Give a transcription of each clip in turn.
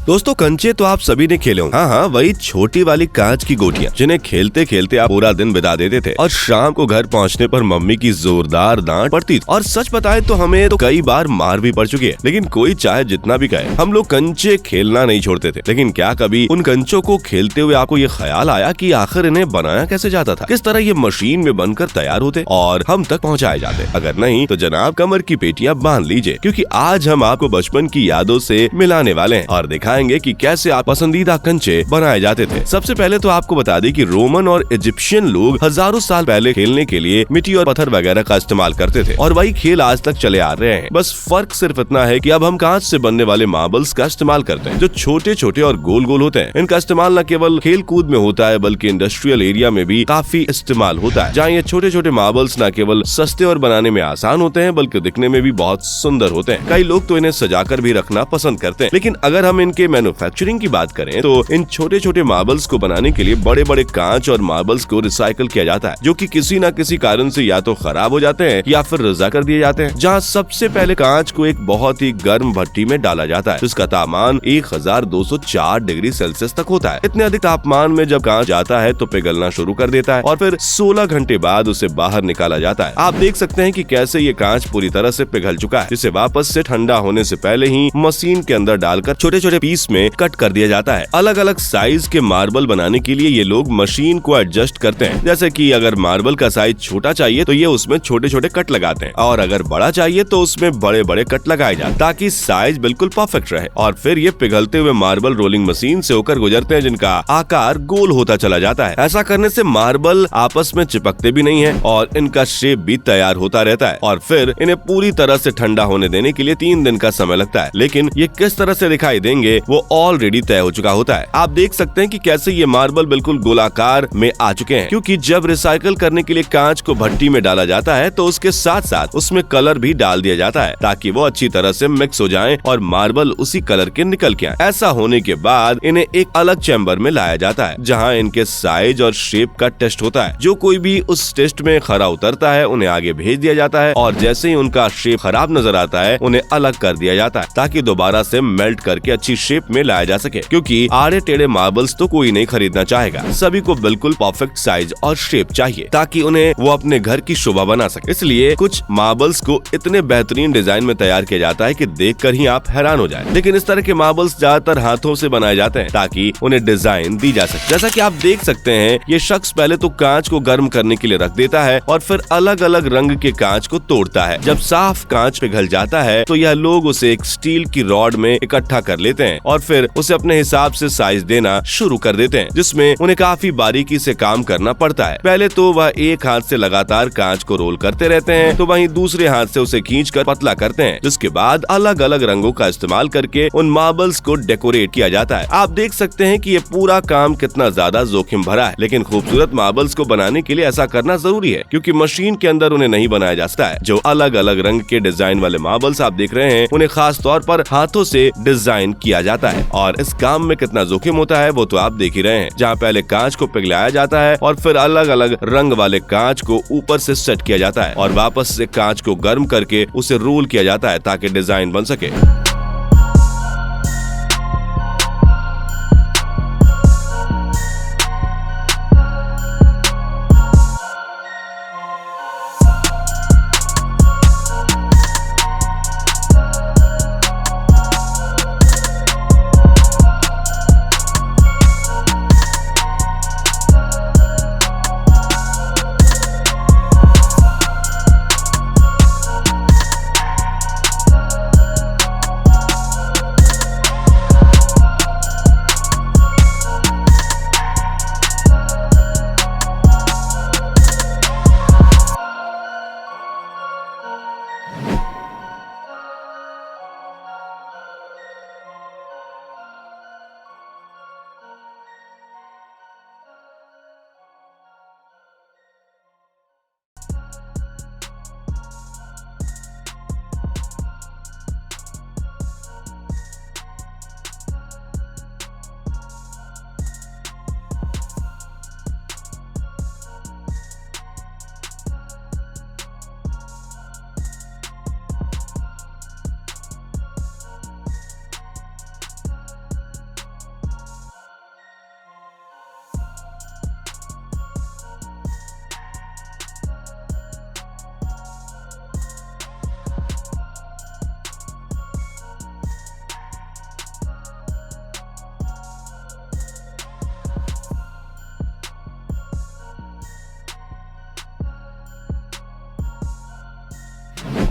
दोस्तों कंचे तो आप सभी ने खेले होंगे। हाँ, वही छोटी वाली कांच की गोटियां जिन्हें खेलते खेलते आप पूरा दिन बिता देते थे और शाम को घर पहुंचने पर मम्मी की जोरदार डांट पड़ती थी। और सच बताए तो हमें तो कई बार मार भी पड़ चुकी है, लेकिन कोई चाहे जितना भी कहे हम लोग कंचे खेलना नहीं छोड़ते थे। लेकिन क्या कभी उन कंचों को खेलते हुए आपको ये ख्याल आया कि आखिर इन्हें बनाया कैसे जाता था, किस तरह ये मशीन में बनकर तैयार होते और हम तक पहुँचाए जाते? अगर नहीं तो जनाब कमर की पेटियां बांध लीजिए, क्योंकि आज हम आपको बचपन की यादों से मिलाने वाले हैं और दिखाएंगे कि कैसे आप पसंदीदा कंचे बनाए जाते थे। सबसे पहले तो आपको बता दें कि रोमन और इजिप्शियन लोग हजारों साल पहले खेलने के लिए मिट्टी और पत्थर वगैरह का इस्तेमाल करते थे और वही खेल आज तक चले आ रहे हैं। बस फर्क सिर्फ इतना है कि अब हम कांच से बनने वाले मार्बल्स का इस्तेमाल करते हैं, जो छोटे छोटे और गोल गोल होते हैं। इनका इस्तेमाल न केवल खेल कूद में होता है बल्कि इंडस्ट्रियल एरिया में भी काफी इस्तेमाल होता है, जहाँ ये छोटे छोटे मार्बल्स न केवल सस्ते और बनाने में आसान होते हैं बल्कि दिखने में भी बहुत सुंदर होते हैं। कई लोग तो इन्हें सजाकर भी रखना पसंद करते हैं। लेकिन अगर हम इनके मैन्युफैक्चरिंग की बात करें तो इन छोटे छोटे मार्बल्स को बनाने के लिए बड़े बड़े कांच और मार्बल्स को रिसाइकल किया जाता है, जो कि किसी न किसी कारण से या तो खराब हो जाते हैं या फिर रजा कर दिए जाते हैं। जहाँ सबसे पहले कांच को एक बहुत ही गर्म भट्टी में डाला जाता है, जिसका तापमान 1204 डिग्री सेल्सियस तक होता है। इतने अधिक तापमान में जब कांच जाता है तो पिघलना शुरू कर देता है और फिर 16 घंटे बाद उसे बाहर निकाला जाता है। आप देख सकते हैं कि कैसे ये कांच पूरी तरह से पिघल चुका है, जिसे वापस से ठंडा होने से पहले ही मशीन के अंदर डालकर छोटे छोटे पीस में कट कर दिया जाता है। अलग अलग साइज के मार्बल बनाने के लिए ये लोग मशीन को एडजस्ट करते हैं। जैसे कि अगर मार्बल का साइज छोटा चाहिए तो ये उसमें छोटे छोटे कट लगाते हैं और अगर बड़ा चाहिए तो उसमें बड़े बड़े कट लगाए जाते हैं, ताकि साइज बिल्कुल परफेक्ट रहे। और फिर ये पिघलते हुए मार्बल रोलिंग मशीन से होकर गुजरते हैं, जिनका आकार गोल होता चला जाता है। ऐसा करने से मार्बल आपस में चिपकते भी नहीं है और इनका शेप भी तैयार होता रहता है। और फिर इन्हें पूरी तरह से ठंडा होने देने के लिए 3 दिन का समय लगता है, लेकिन ये किस तरह से दिखाई देंगे वो ऑलरेडी तय हो चुका होता है। आप देख सकते हैं कि कैसे ये मार्बल बिल्कुल गोलाकार में आ चुके हैं, क्योंकि जब रिसाइकल करने के लिए कांच को भट्टी में डाला जाता है तो उसके साथ साथ उसमें कलर भी डाल दिया जाता है, ताकि वो अच्छी तरह से मिक्स हो जाएं और मार्बल उसी कलर के निकल के आए। ऐसा होने के बाद इन्हें एक अलग चैम्बर में लाया जाता है, जहां इनके साइज और शेप का टेस्ट होता है। जो कोई भी उस टेस्ट में खरा उतरता है उन्हें आगे भेज दिया जाता है और जैसे ही उनका शेप खराब नजर आता है उन्हें अलग कर दिया जाता है, ताकि दोबारा से मेल्ट करके अच्छी शेप में लाया जा सके। क्योंकि आड़े टेढ़े मार्बल्स तो कोई नहीं खरीदना चाहेगा, सभी को बिल्कुल परफेक्ट साइज और शेप चाहिए ताकि उन्हें वो अपने घर की शोभा बना सके। इसलिए कुछ मार्बल्स को इतने बेहतरीन डिजाइन में तैयार किया जाता है कि देखकर ही आप हैरान हो जाएं। लेकिन इस तरह के मार्बल्स ज्यादातर हाथों से बनाए जाते हैं ताकि उन्हें डिजाइन दी जा सके। जैसा कि आप देख सकते हैं, ये शख्स पहले तो कांच को गर्म करने के लिए रख देता है और फिर अलग अलग रंग के कांच को तोड़ता है। जब साफ कांच पिघल जाता है तो यह लोग उसे एक स्टील की रॉड में इकट्ठा कर लेते हैं और फिर उसे अपने हिसाब से साइज देना शुरू कर देते हैं, जिसमें उन्हें काफी बारीकी से काम करना पड़ता है। पहले तो वह एक हाथ से लगातार कांच को रोल करते रहते हैं, तो वहीं दूसरे हाथ से उसे खींचकर पतला करते हैं, जिसके बाद अलग अलग रंगों का इस्तेमाल करके उन मार्बल्स को डेकोरेट किया जाता है। आप देख सकते हैं कि ये पूरा काम कितना ज्यादा जोखिम भरा है, लेकिन खूबसूरत मार्बल्स को बनाने के लिए ऐसा करना जरूरी है, क्योंकि मशीन के अंदर उन्हें नहीं बनाया जा सकता है। जो अलग अलग रंग के डिजाइन वाले मार्बल्स आप देख रहे हैं, उन्हें खास तौर पर हाथों से डिजाइन किया जाता है और इस काम में कितना जोखिम होता है वो तो आप देख ही रहे हैं, जहाँ पहले कांच को पिघलाया जाता है और फिर अलग अलग रंग वाले कांच को ऊपर से सेट किया जाता है और वापस से कांच को गर्म करके उसे रोल किया जाता है ताकि डिजाइन बन सके।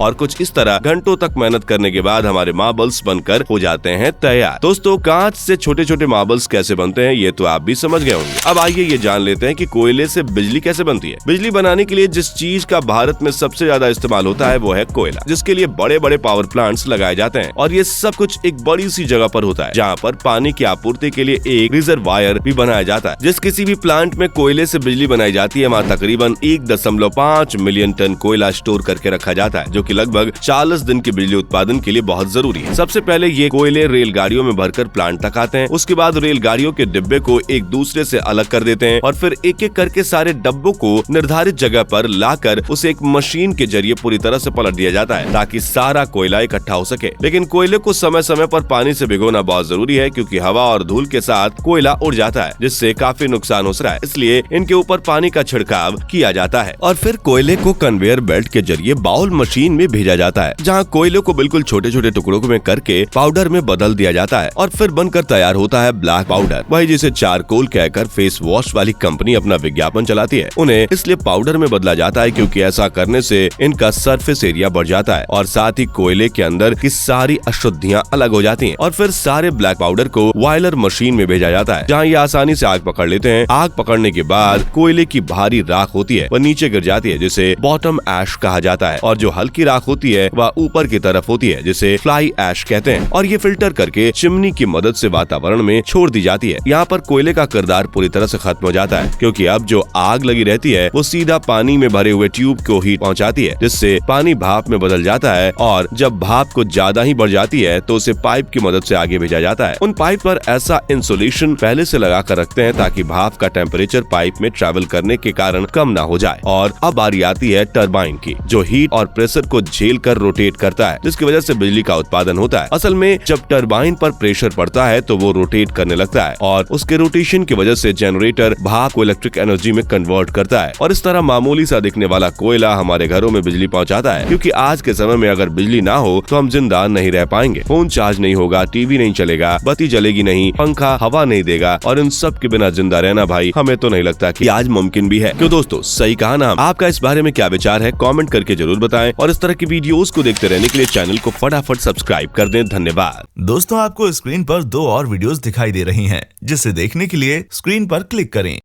और कुछ इस तरह घंटों तक मेहनत करने के बाद हमारे मार्बल्स बनकर हो जाते हैं तैयार। दोस्तों, कांच से छोटे छोटे मार्बल्स कैसे बनते हैं ये तो आप भी समझ गए होंगे। अब आइए ये जान लेते हैं कि कोयले से बिजली कैसे बनती है। बिजली बनाने के लिए जिस चीज का भारत में सबसे ज्यादा इस्तेमाल होता है वो है कोयला, जिसके लिए बड़े बड़े पावर प्लांट्स लगाए जाते हैं। और ये सब कुछ एक बड़ी सी जगह पर होता है जहाँ पर पानी की आपूर्ति के लिए एक रिजर्वायर भी बनाया जाता है। जिस किसी भी प्लांट में कोयले से बिजली बनाई जाती है वहाँ तकरीबन 1.5 मिलियन टन कोयला स्टोर करके रखा जाता है, जो कि लगभग 40 दिन की बिजली उत्पादन के लिए बहुत जरूरी है। सबसे पहले ये कोयले रेलगाड़ियों में भरकर प्लांट तक आते हैं। उसके बाद रेलगाड़ियों के डिब्बे को एक दूसरे से अलग कर देते हैं और फिर एक एक करके सारे डब्बों को निर्धारित जगह पर लाकर उसे एक मशीन के जरिए पूरी तरह से पलट दिया जाता है ताकि सारा कोयला इकट्ठा हो सके। लेकिन कोयले को समय समय पर पानी से भिगोना बहुत जरूरी है, क्योंकि हवा और धूल के साथ कोयला उड़ जाता है, जिससे काफी नुकसान हो सकता है। इसलिए इनके ऊपर पानी का छिड़काव किया जाता है और फिर कोयले को कन्वेयर बेल्ट के जरिए बाउल मशीन में भेजा जाता है, जहाँ कोयले को बिल्कुल छोटे छोटे टुकड़ों में करके पाउडर में बदल दिया जाता है और फिर बनकर तैयार होता है ब्लैक पाउडर। वही जिसे चारकोल कहकर फेस वॉश वाली कंपनी अपना विज्ञापन चलाती है। उन्हें इसलिए पाउडर में बदला जाता है क्योंकि ऐसा करने से इनका सरफेस एरिया बढ़ जाता है और साथ ही कोयले के अंदर की सारी अशुद्धियां अलग हो जाती हैं। और फिर सारे ब्लैक पाउडर को बॉयलर मशीन में भेजा जाता है, जहाँ ये आसानी से आग पकड़ लेते हैं। आग पकड़ने के बाद कोयले की भारी राख होती है वह नीचे गिर जाती है, जिसे बॉटम ऐश कहा जाता है, और जो हल्की राख होती है वह ऊपर की तरफ होती है, जिसे फ्लाई ऐश कहते हैं। और ये फिल्टर करके चिमनी की मदद से वातावरण में छोड़ दी जाती है। यहाँ पर कोयले का किरदार पूरी तरह से खत्म हो जाता है, क्योंकि अब जो आग लगी रहती है वो सीधा पानी में भरे हुए ट्यूब को हीट पहुँचाती है, जिससे पानी भाप में बदल जाता है। और जब भाप को ज्यादा ही बढ़ जाती है तो उसे पाइप की मदद से आगे भेजा जाता है। उन पाइप पर ऐसा इंसुलेशन पहले से लगा कर रखते हैं ताकि भाप का टेम्परेचर पाइप में ट्रेवल करने के कारण कम ना हो जाए। और अब बारी आती है टरबाइन की, जो हीट और प्रेशर को झेल कर रोटेट करता है, जिसकी वजह से बिजली का उत्पादन होता है। असल में जब टरबाइन पर प्रेशर पड़ता है तो वो रोटेट करने लगता है और उसके रोटेशन की वजह से जनरेटर भाप को इलेक्ट्रिक एनर्जी में कन्वर्ट करता है। और इस तरह मामूली सा दिखने वाला कोयला हमारे घरों में बिजली पहुंचाता है, क्योंकि आज के समय में अगर बिजली ना हो तो हम जिंदा नहीं रह पाएंगे। फोन चार्ज नहीं होगा, टीवी नहीं चलेगा, बत्ती जलेगी नहीं, पंखा हवा नहीं देगा, और इन सब के बिना जिंदा रहना भाई हमें तो नहीं लगता कि आज मुमकिन भी है। क्यों दोस्तों, सही कहा ना? आपका इस बारे में क्या विचार है कमेंट करके जरूर बताएं और इस तरह की वीडियोस को देखते रहने के लिए चैनल को फटाफट सब्सक्राइब कर दें। धन्यवाद। दोस्तों, आपको स्क्रीन पर 2 और वीडियोस दिखाई दे रही हैं, जिसे देखने के लिए स्क्रीन पर क्लिक करें।